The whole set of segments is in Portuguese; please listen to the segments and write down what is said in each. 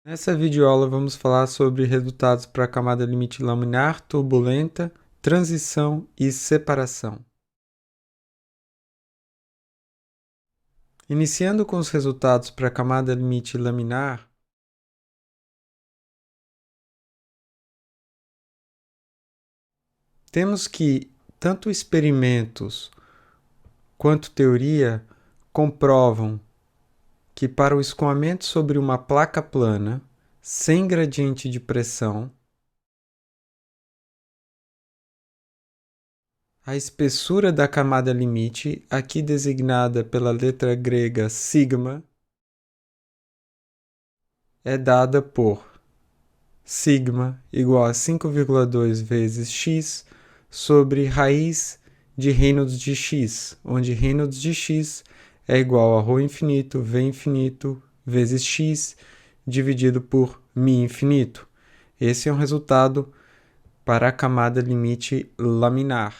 Nessa videoaula vamos falar sobre resultados para a camada limite laminar, turbulenta, transição e separação. Iniciando com os resultados para a camada limite laminar, temos que tanto experimentos quanto teoria comprovam que para o escoamento sobre uma placa plana, sem gradiente de pressão, a espessura da camada limite, aqui designada pela letra grega sigma, é dada por sigma igual a 5,2 vezes x sobre raiz de Reynolds de x, onde Reynolds de x é igual a ρ infinito, v infinito, vezes x, dividido por μ infinito. Esse é um resultado para a camada limite laminar.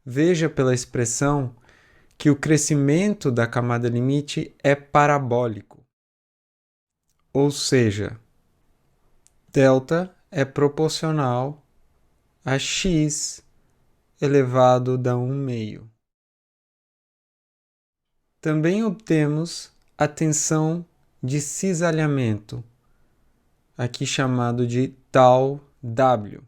Veja pela expressão que o crescimento da camada limite é parabólico. Ou seja, delta é proporcional a x elevado a 1/2. Também obtemos a tensão de cisalhamento, aqui chamado de tau W,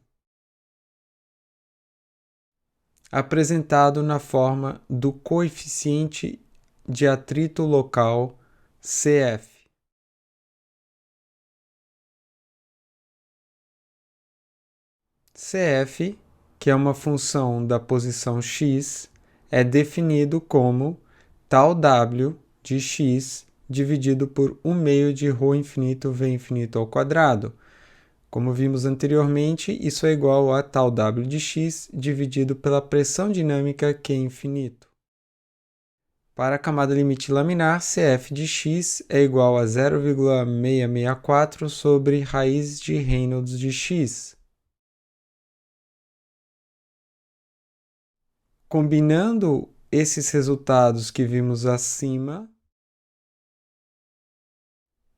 apresentado na forma do coeficiente de atrito local CF. CF, que é uma função da posição x, é definido como tau W de x dividido por 1/2 de ρ infinito v infinito ao quadrado. Como vimos anteriormente, isso é igual a tau W de x dividido pela pressão dinâmica Q infinito. Para a camada limite laminar, CF de x é igual a 0,664 sobre raiz de Reynolds de x. Combinando esses resultados que vimos acima,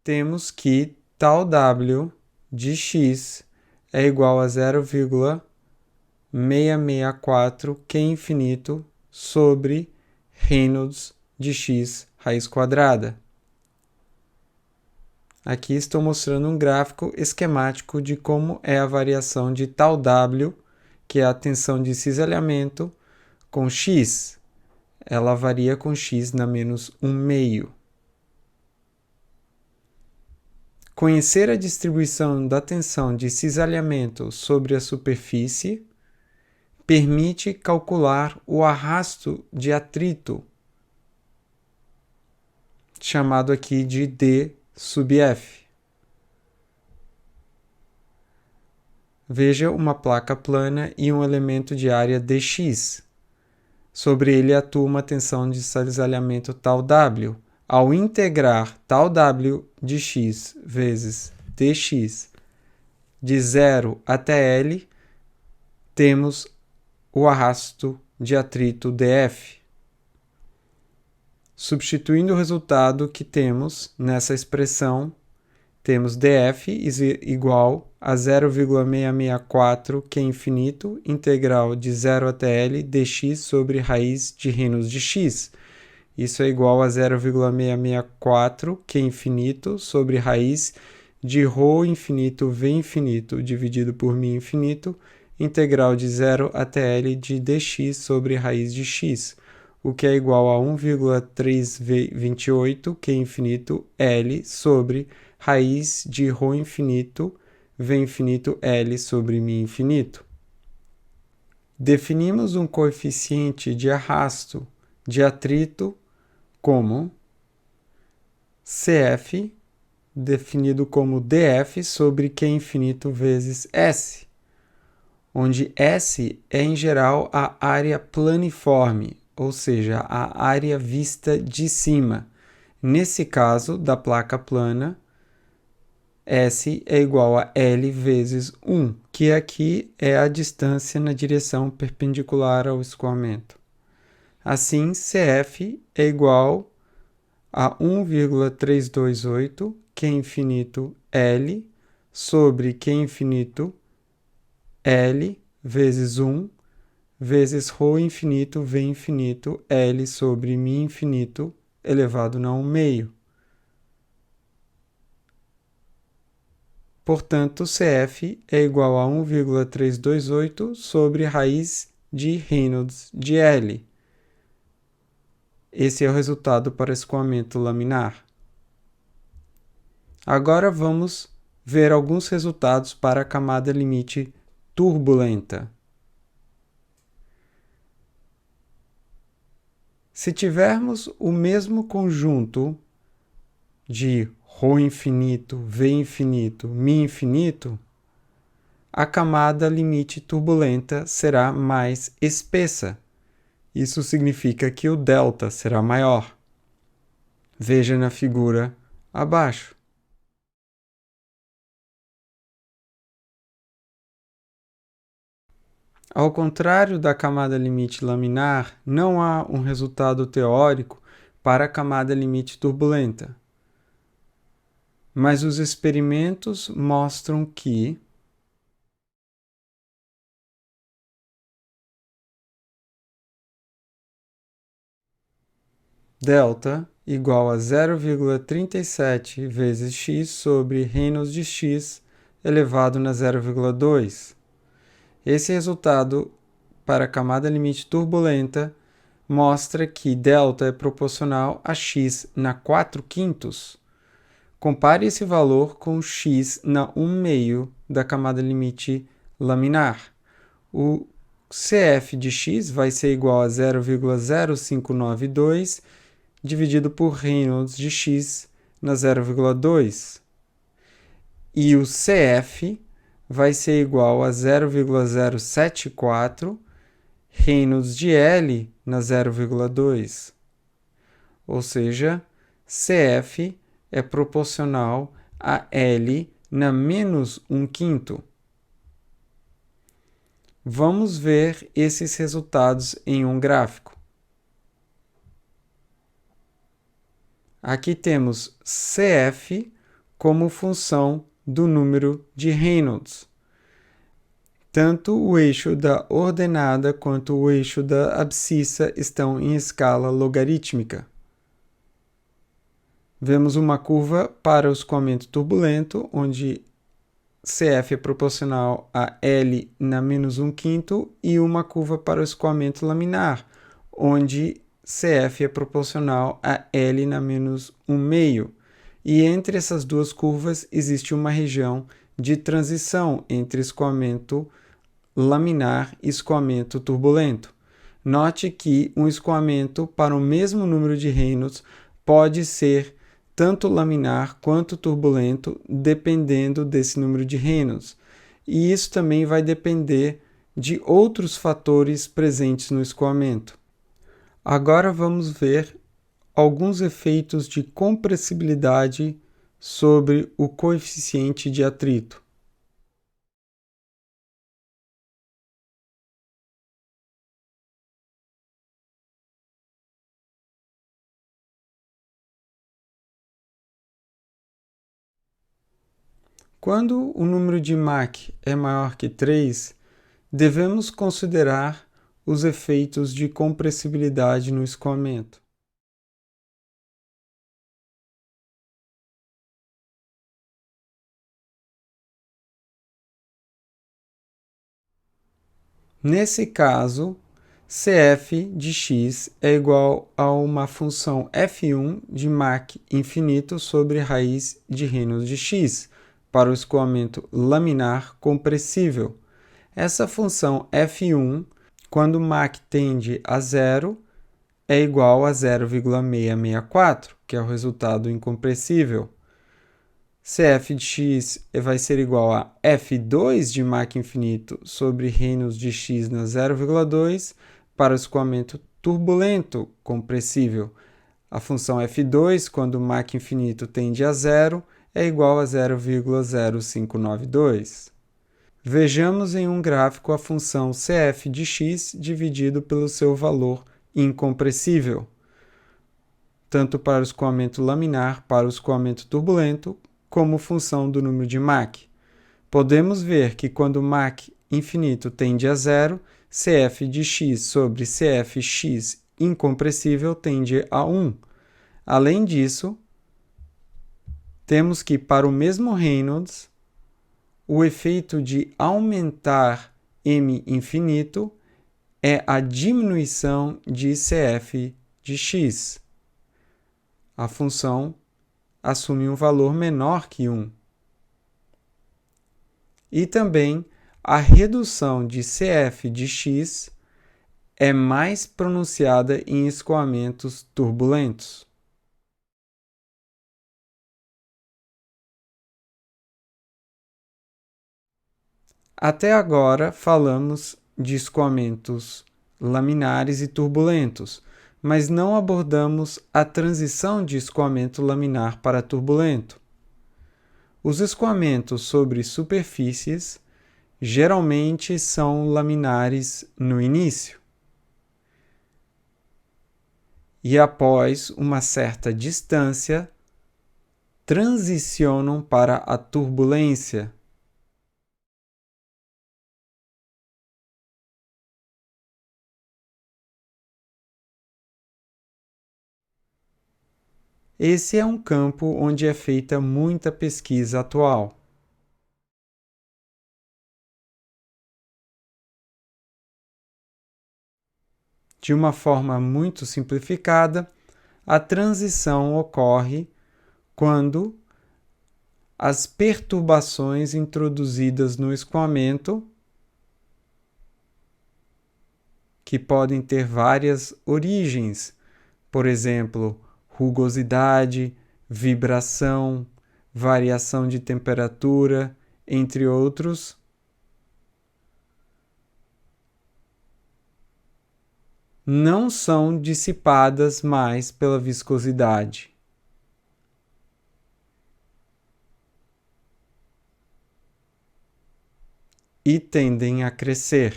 temos que tau W de x é igual a 0,664 Q infinito sobre Reynolds de x raiz quadrada. Aqui estou mostrando um gráfico esquemático de como é a variação de tau W, que é a tensão de cisalhamento, com x. Ela varia com x na menos 1/2. Conhecer a distribuição da tensão de cisalhamento sobre a superfície permite calcular o arrasto de atrito, chamado aqui de D sub F. Veja uma placa plana e um elemento de área dx. Sobre ele atua uma tensão de cisalhamento tau W. Ao integrar tau W de x vezes dx de 0 até L, temos o arrasto de atrito dF. Substituindo o resultado que temos nessa expressão, temos dF igual a 0,664 Q infinito, integral de 0 até L dx sobre raiz de Reynolds de x. Isso é igual a 0,664 Q infinito sobre raiz de ρ infinito v infinito dividido por μ infinito, integral de 0 até L de dx sobre raiz de x, o que é igual a 1,328 Q infinito L sobre raiz de ρ infinito v infinito L sobre μ infinito. Definimos um coeficiente de arrasto de atrito como CF, definido como dF sobre Q infinito vezes S, onde S é, em geral, a área planiforme, ou seja, a área vista de cima. Nesse caso, da placa plana, S é igual a L vezes 1, que aqui é a distância na direção perpendicular ao escoamento. Assim, CF é igual a 1,328 Q infinito L sobre Q infinito L vezes 1 vezes ρ infinito V infinito L sobre μ infinito elevado a 1 meio. Portanto, CF é igual a 1,328 sobre raiz de Reynolds de L. Esse é o resultado para escoamento laminar. Agora vamos ver alguns resultados para a camada limite turbulenta. Se tivermos o mesmo conjunto de ρ infinito, V infinito, μ infinito, a camada limite turbulenta será mais espessa. Isso significa que o delta será maior. Veja na figura abaixo. Ao contrário da camada limite laminar, não há um resultado teórico para a camada limite turbulenta. Mas os experimentos mostram que delta igual a 0,37 vezes x sobre Reynolds de x elevado na 0,2. Esse resultado para a camada limite turbulenta mostra que delta é proporcional a x na 4/5. Compare esse valor com x na 1 meio da camada limite laminar. O CF de x vai ser igual a 0,0592 dividido por Reynolds de x na 0,2. E o CF vai ser igual a 0,074 Reynolds de L na 0,2. Ou seja, CF é proporcional a L na menos 1/5. Vamos ver esses resultados em um gráfico. Aqui temos CF como função do número de Reynolds. Tanto o eixo da ordenada quanto o eixo da abscissa estão em escala logarítmica. Vemos uma curva para o escoamento turbulento, onde CF é proporcional a L na menos 1/5, e uma curva para o escoamento laminar, onde CF é proporcional a L na menos 1 meio. E entre essas duas curvas existe uma região de transição entre escoamento laminar e escoamento turbulento. Note que um escoamento para o mesmo número de Reynolds pode ser tanto laminar quanto turbulento, dependendo desse número de Reynolds. E isso também vai depender de outros fatores presentes no escoamento. Agora vamos ver alguns efeitos de compressibilidade sobre o coeficiente de atrito. Quando o número de Mach é maior que 3, devemos considerar os efeitos de compressibilidade no escoamento. Nesse caso, CF de x é igual a uma função f1 de Mach infinito sobre raiz de Reynolds de x, para o escoamento laminar compressível. Essa função f1, quando Mach tende a zero, é igual a 0,664, que é o resultado incompressível. CF de x vai ser igual a f2 de Mach infinito sobre Reynolds de x na 0,2 para o escoamento turbulento compressível. A função f2, quando Mach infinito tende a zero, é igual a 0,0592. Vejamos em um gráfico a função CF de x dividido pelo seu valor incompressível. tanto para o escoamento laminar para o escoamento turbulento, como função do número de Mach. Podemos ver que quando Mach infinito tende a zero, Cf de x sobre Cfx incompressível tende a 1. Além disso, temos que, para o mesmo Reynolds, o efeito de aumentar m infinito é a diminuição de Cf de x. A função assume um valor menor que 1. E também a redução de Cf de x é mais pronunciada em escoamentos turbulentos. Até agora falamos de escoamentos laminares e turbulentos, mas não abordamos a transição de escoamento laminar para turbulento. Os escoamentos sobre superfícies geralmente são laminares no início e, após uma certa distância, transicionam para a turbulência. Esse é um campo onde é feita muita pesquisa atual. De uma forma muito simplificada, a transição ocorre quando as perturbações introduzidas no escoamento, que podem ter várias origens, por exemplo, rugosidade, vibração, variação de temperatura, entre outros, não são dissipadas mais pela viscosidade. E tendem a crescer.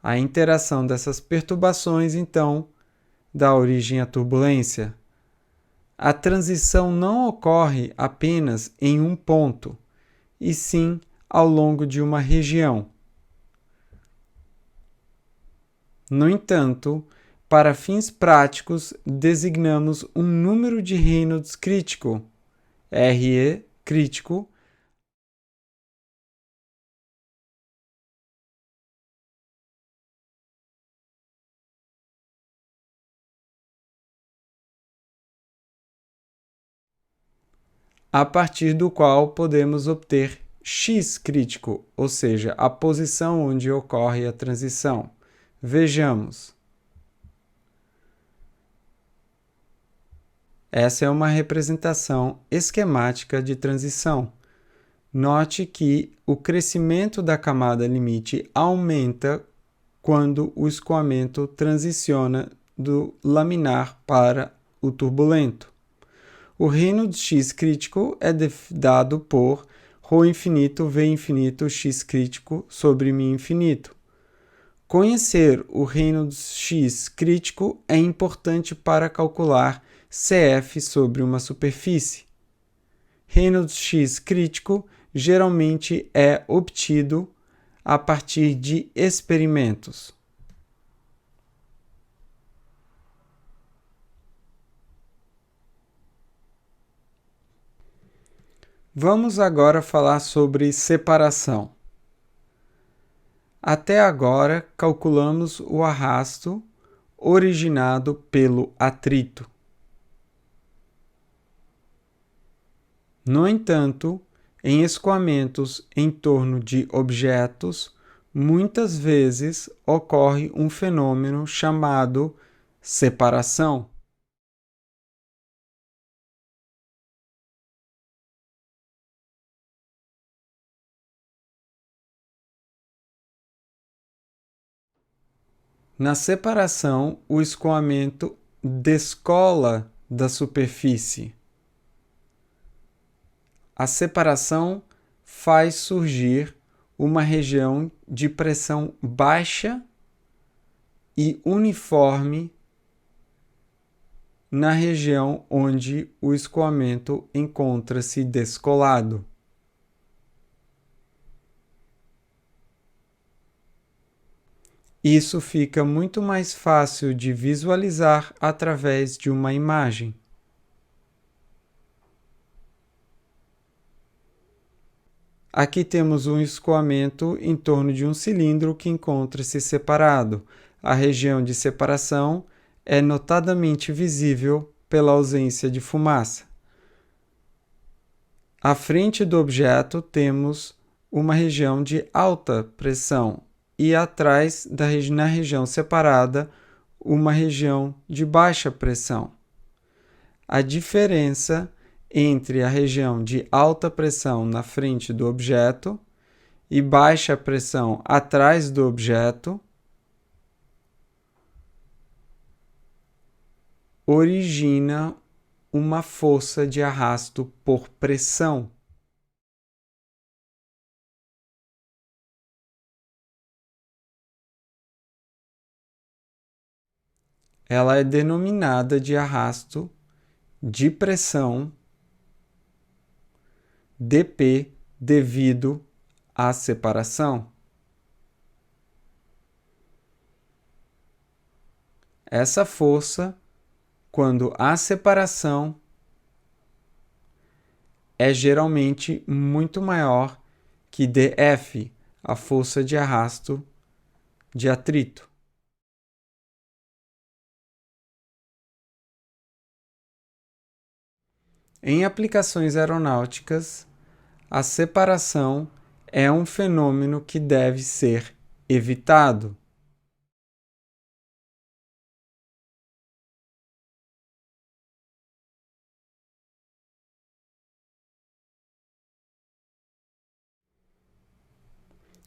A interação dessas perturbações, então, dá origem à turbulência. A transição não ocorre apenas em um ponto, e sim ao longo de uma região. No entanto, para fins práticos, designamos um número de Reynolds crítico, Re crítico, a partir do qual podemos obter x crítico, ou seja, a posição onde ocorre a transição. Vejamos. Essa é uma representação esquemática de transição. Note que o crescimento da camada limite aumenta quando o escoamento transiciona do laminar para o turbulento. O Reynolds X crítico é dado por ρ infinito V infinito X crítico sobre μ infinito. Conhecer o Reynolds X crítico é importante para calcular Cf sobre uma superfície. Reynolds X crítico geralmente é obtido a partir de experimentos. Vamos agora falar sobre separação. Até agora, calculamos o arrasto originado pelo atrito. No entanto, em escoamentos em torno de objetos, muitas vezes ocorre um fenômeno chamado separação. Na separação, o escoamento descola da superfície. A separação faz surgir uma região de pressão baixa e uniforme na região onde o escoamento encontra-se descolado. Isso fica muito mais fácil de visualizar através de uma imagem. Aqui temos um escoamento em torno de um cilindro que encontra-se separado. A região de separação é notadamente visível pela ausência de fumaça. À frente do objeto temos uma região de alta pressão e atrás, na região separada, uma região de baixa pressão. A diferença entre a região de alta pressão na frente do objeto e baixa pressão atrás do objeto origina uma força de arrasto por pressão. Ela é denominada de arrasto de pressão dP devido à separação. Essa força, quando há separação, é geralmente muito maior que dF, a força de arrasto de atrito. Em aplicações aeronáuticas, a separação é um fenômeno que deve ser evitado.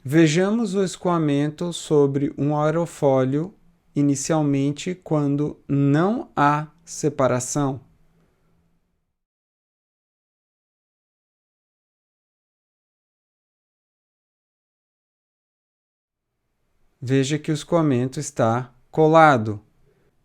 Vejamos o escoamento sobre um aerofólio inicialmente quando não há separação. Veja que o escoamento está colado.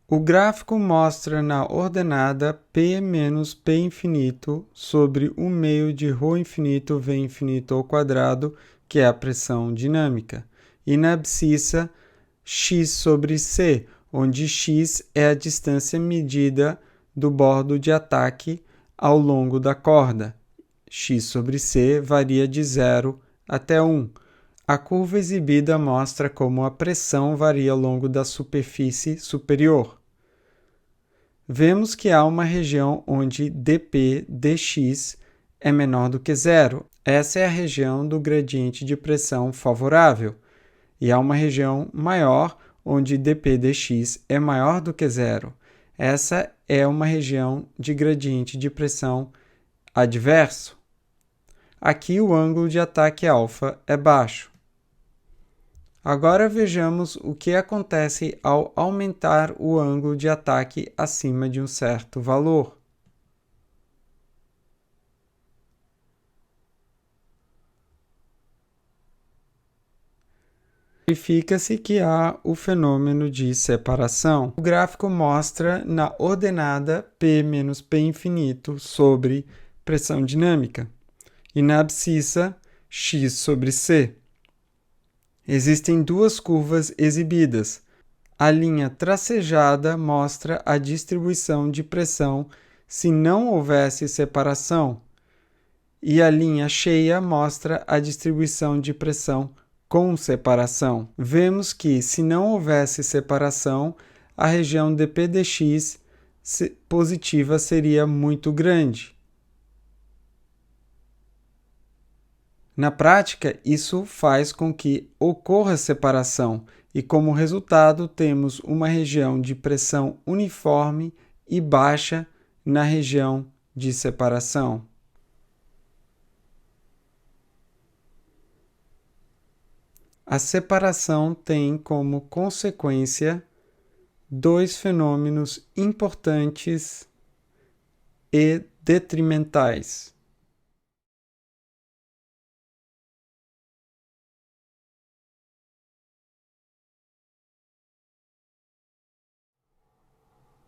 O gráfico mostra na ordenada P menos P infinito sobre o meio de ρ infinito V infinito ao quadrado, que é a pressão dinâmica, e na abscissa x sobre c, onde x é a distância medida do bordo de ataque ao longo da corda. X sobre c varia de 0 até 1. A curva exibida mostra como a pressão varia ao longo da superfície superior. Vemos que há uma região onde dP dx é menor do que zero. Essa é a região do gradiente de pressão favorável. E há uma região maior onde dP dx é maior do que zero. Essa é uma região de gradiente de pressão adverso. Aqui o ângulo de ataque alfa é baixo. Agora vejamos o que acontece ao aumentar o ângulo de ataque acima de um certo valor. Verifica-se que há o fenômeno de separação. O gráfico mostra na ordenada P menos P infinito sobre pressão dinâmica e na abscissa x sobre c. Existem duas curvas exibidas. A linha tracejada mostra a distribuição de pressão se não houvesse separação, e a linha cheia mostra a distribuição de pressão com separação. Vemos que, se não houvesse separação, a região dP dx positiva seria muito grande. Na prática, isso faz com que ocorra separação e, como resultado, temos uma região de pressão uniforme e baixa na região de separação. A separação tem como consequência dois fenômenos importantes e detrimentais.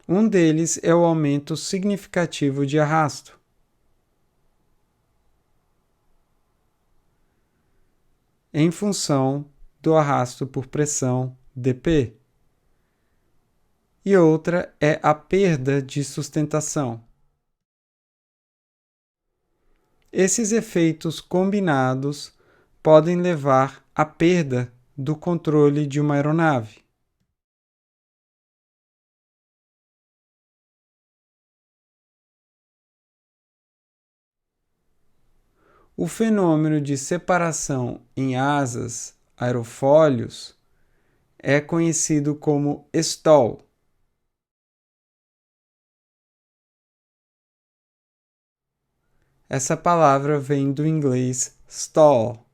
Um deles é o aumento significativo de arrasto. Em função do arrasto por pressão dP. E outra é a perda de sustentação. Esses efeitos combinados podem levar à perda do controle de uma aeronave. O fenômeno de separação em asas, aerofólios, é conhecido como stall. Essa palavra vem do inglês stall.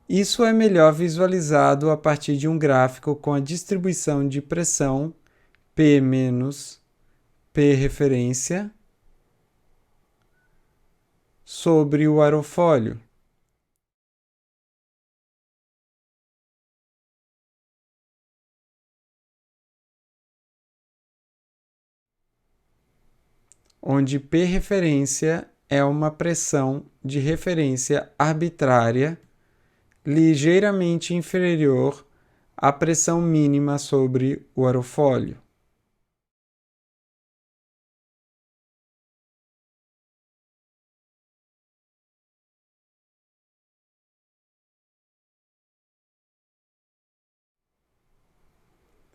Isso é melhor visualizado a partir de um gráfico com a distribuição de pressão P menos P referência sobre o aerofólio. Onde P referência é uma pressão de referência arbitrária ligeiramente inferior à pressão mínima sobre o aerofólio.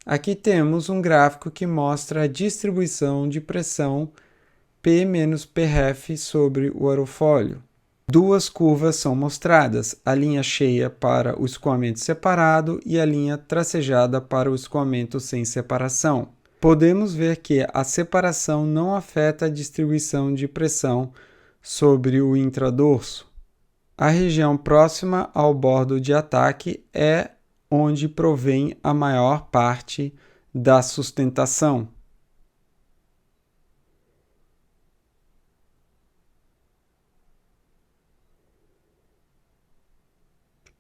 Aqui temos um gráfico que mostra a distribuição de pressão P menos Pref sobre o aerofólio. Duas curvas são mostradas, a linha cheia para o escoamento separado e a linha tracejada para o escoamento sem separação. Podemos ver que a separação não afeta a distribuição de pressão sobre o intradorso. A região próxima ao bordo de ataque é onde provém a maior parte da sustentação.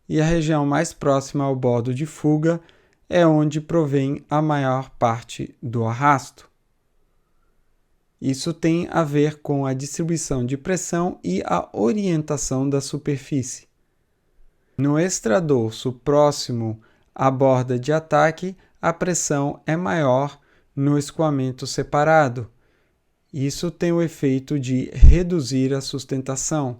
E a região mais próxima ao bordo de fuga é onde provém a maior parte do arrasto. Isso tem a ver com a distribuição de pressão e a orientação da superfície. No extradorso próximo à borda de ataque, a pressão é maior no escoamento separado. Isso tem o efeito de reduzir a sustentação.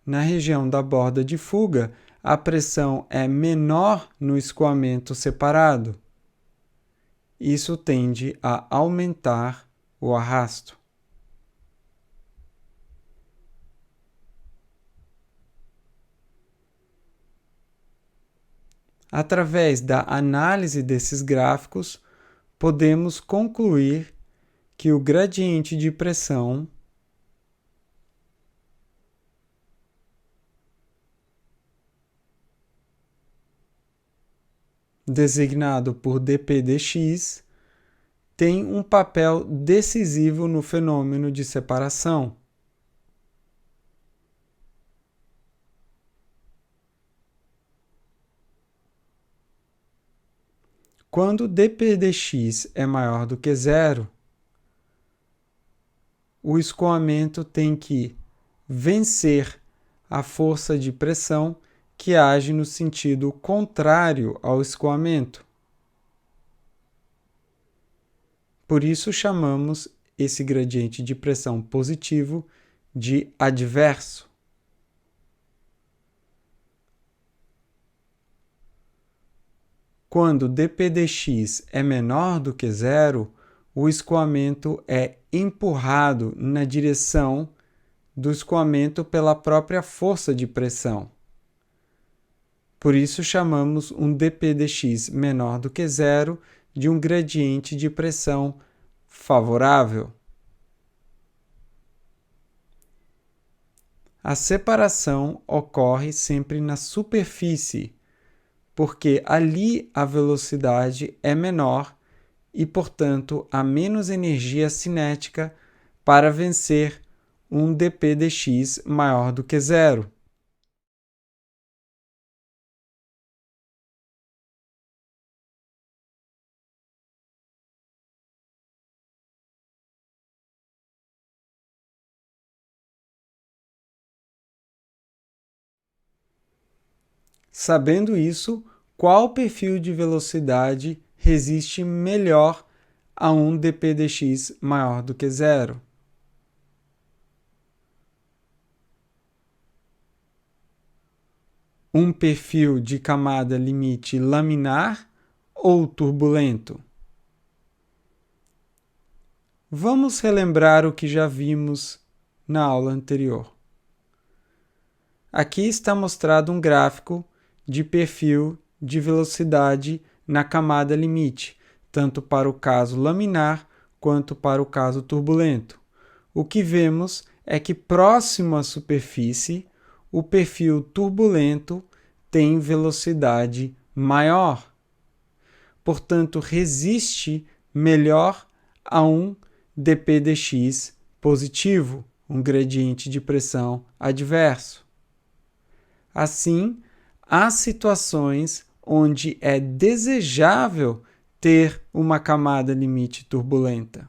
Na região da borda de fuga, a pressão é menor no escoamento separado. Isso tende a aumentar o arrasto. Através da análise desses gráficos, podemos concluir que o gradiente de pressão designado por dPdx tem um papel decisivo no fenômeno de separação. Quando dPdx é maior do que zero, o escoamento tem que vencer a força de pressão que age no sentido contrário ao escoamento. Por isso chamamos esse gradiente de pressão positivo de adverso. Quando dPdx é menor do que zero, o escoamento é empurrado na direção do escoamento pela própria força de pressão. Por isso chamamos um dPdx menor do que zero de um gradiente de pressão favorável. A separação ocorre sempre na superfície, porque ali a velocidade é menor e, portanto, há menos energia cinética para vencer um dPdx maior do que zero. Sabendo isso, qual perfil de velocidade resiste melhor a um dp dx maior do que zero? Um perfil de camada limite laminar ou turbulento? Vamos relembrar o que já vimos na aula anterior. Aqui está mostrado um gráfico de perfil de velocidade na camada limite, tanto para o caso laminar quanto para o caso turbulento. O que vemos é que próximo à superfície, o perfil turbulento tem velocidade maior. Portanto, resiste melhor a um dp dx positivo, um gradiente de pressão adverso. Assim, há situações onde é desejável ter uma camada limite turbulenta.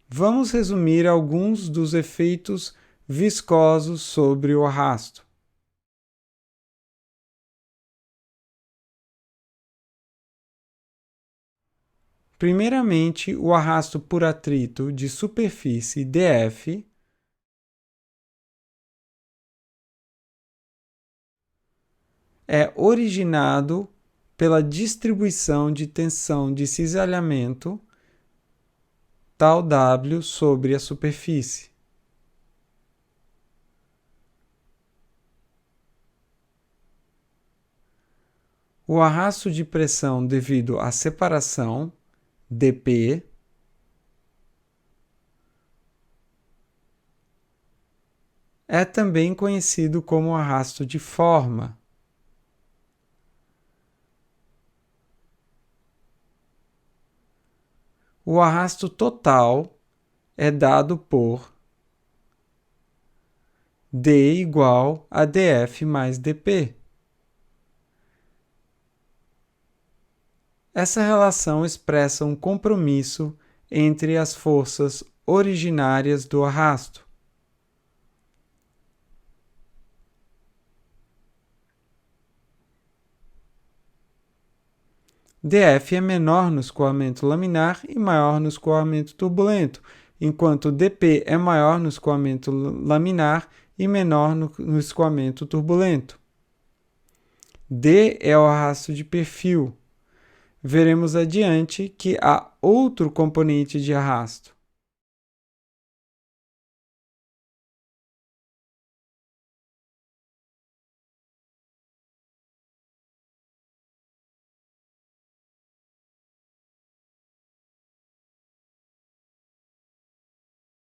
Vamos resumir alguns dos efeitos viscosos sobre o arrasto. Primeiramente, o arrasto por atrito de superfície dF é originado pela distribuição de tensão de cisalhamento tal W sobre a superfície. O arrasto de pressão devido à separação, dP, é também conhecido como arrasto de forma. O arrasto total é dado por D igual a dF mais dP. Essa relação expressa um compromisso entre as forças originárias do arrasto. dF é menor no escoamento laminar e maior no escoamento turbulento, enquanto dP é maior no escoamento laminar e menor no escoamento turbulento. D é o arrasto de perfil. Veremos adiante que há outro componente de arrasto.